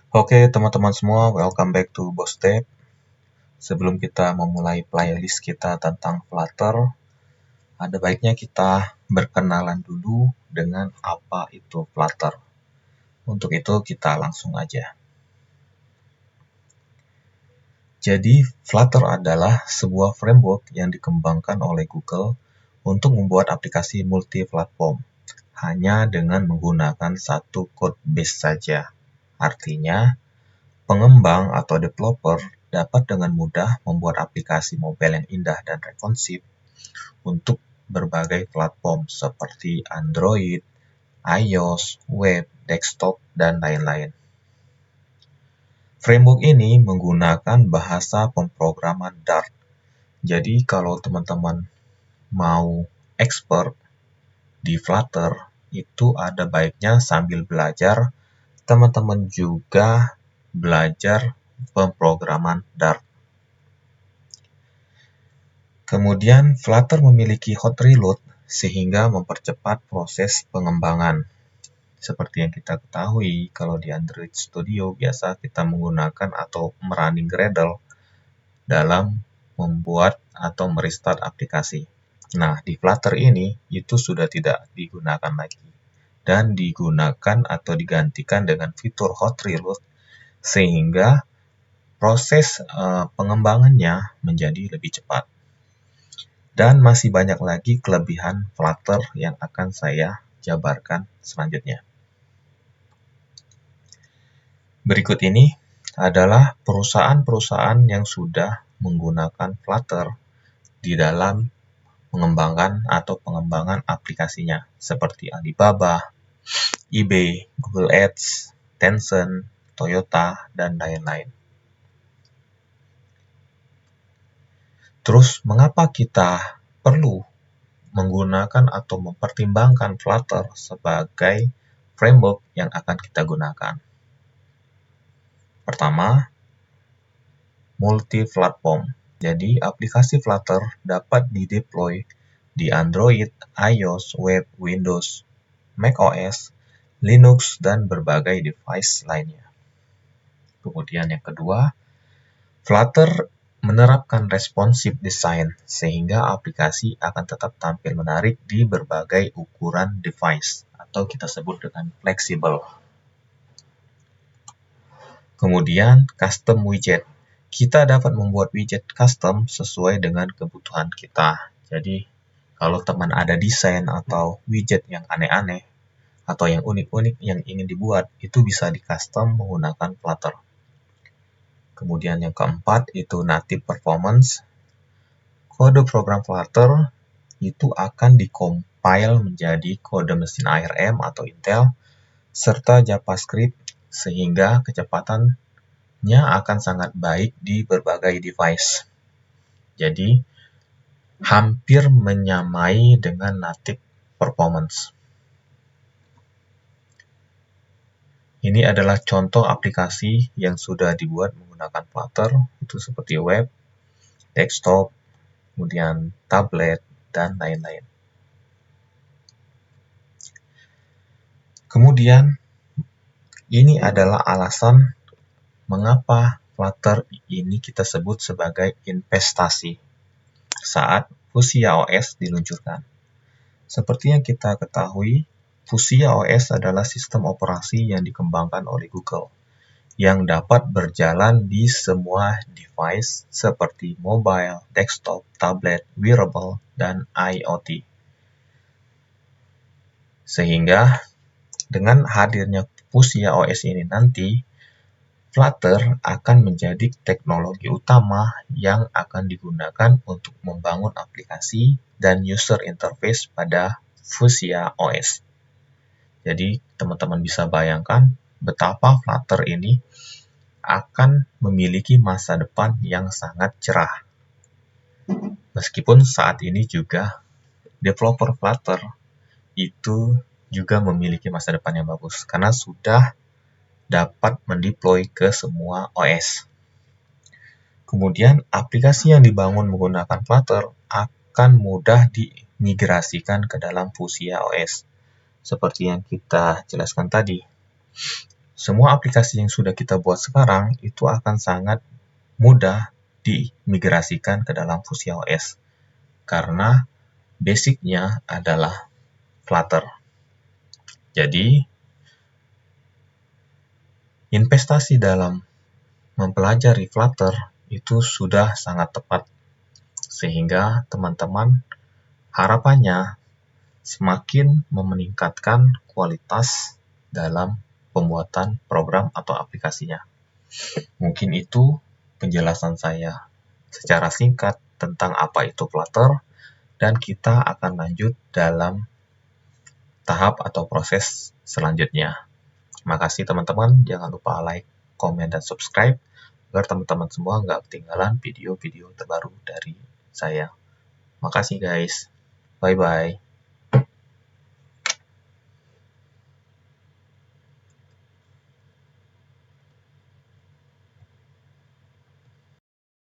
Oke, teman-teman semua, welcome back to Bostep. Sebelum kita memulai playlist kita tentang Flutter, ada baiknya kita berkenalan dulu dengan apa itu Flutter. Untuk itu kita langsung aja. Jadi, Flutter adalah sebuah framework yang dikembangkan oleh Google untuk membuat aplikasi multi-platform, hanya dengan menggunakan satu code base saja. Artinya, pengembang atau developer dapat dengan mudah membuat aplikasi mobile yang indah dan responsif untuk berbagai platform seperti Android, iOS, web, desktop, dan lain-lain. Framework ini menggunakan bahasa pemrograman Dart. Jadi kalau teman-teman mau expert di Flutter, itu ada baiknya sambil belajar, teman-teman juga belajar pemrograman Dart. Kemudian, Flutter memiliki hot reload sehingga mempercepat proses pengembangan. Seperti yang kita ketahui, kalau di Android Studio biasa kita menggunakan atau merunning Gradle dalam membuat atau merestart aplikasi. Nah, di Flutter ini itu sudah tidak digunakan lagi dan digunakan atau digantikan dengan fitur hot reload sehingga proses pengembangannya menjadi lebih cepat. Dan masih banyak lagi kelebihan Flutter yang akan saya jabarkan selanjutnya. Berikut ini adalah perusahaan-perusahaan yang sudah menggunakan Flutter di dalam mengembangkan atau pengembangan aplikasinya, seperti Alibaba, eBay, Google Ads, Tencent, Toyota, dan lain-lain. Terus, mengapa kita perlu menggunakan atau mempertimbangkan Flutter sebagai framework yang akan kita gunakan? Pertama, multi-platform. Jadi, aplikasi Flutter dapat dideploy di Android, iOS, web, Windows, macOS, Linux, dan berbagai device lainnya. Kemudian yang kedua, Flutter menerapkan responsive design sehingga aplikasi akan tetap tampil menarik di berbagai ukuran device atau kita sebut dengan fleksibel. Kemudian custom widget. Kita dapat membuat widget custom sesuai dengan kebutuhan kita. Jadi kalau teman ada desain atau widget yang aneh-aneh atau yang unik-unik yang ingin dibuat, itu bisa di custom menggunakan Flutter. Kemudian yang keempat itu native performance. Kode program Flutter itu akan dikompil menjadi kode mesin ARM atau Intel serta JavaScript sehingga kecepatannya akan sangat baik di berbagai device. Jadi hampir menyamai dengan native performance. Ini adalah contoh aplikasi yang sudah dibuat menggunakan Flutter, itu seperti web, desktop, kemudian tablet, dan lain-lain. Kemudian, ini adalah alasan mengapa Flutter ini kita sebut sebagai investasi saat Fuchsia OS diluncurkan. Seperti yang kita ketahui, Fuchsia OS adalah sistem operasi yang dikembangkan oleh Google yang dapat berjalan di semua device seperti mobile, desktop, tablet, wearable, dan IoT. Sehingga dengan hadirnya Fuchsia OS ini nanti, Flutter akan menjadi teknologi utama yang akan digunakan untuk membangun aplikasi dan user interface pada Fuchsia OS. Jadi, teman-teman bisa bayangkan betapa Flutter ini akan memiliki masa depan yang sangat cerah. Meskipun saat ini juga developer Flutter itu juga memiliki masa depan yang bagus karena sudah dapat mendeploy ke semua OS. Kemudian, aplikasi yang dibangun menggunakan Flutter akan mudah dimigrasikan ke dalam Fuchsia OS, seperti yang kita jelaskan tadi. semua aplikasi yang sudah kita buat sekarang itu akan sangat mudah dimigrasikan ke dalam Fuchsia OS karena basicnya adalah Flutter. Jadi, investasi dalam mempelajari Flutter itu sudah sangat tepat, sehingga teman-teman harapannya semakin meningkatkan kualitas dalam pembuatan program atau aplikasinya. Mungkin itu penjelasan saya secara singkat tentang apa itu Flutter, dan kita akan lanjut dalam tahap atau proses selanjutnya. Terima kasih teman-teman, jangan lupa like, komen, dan subscribe agar teman-teman semua nggak ketinggalan video-video terbaru dari saya. Makasih guys, bye-bye.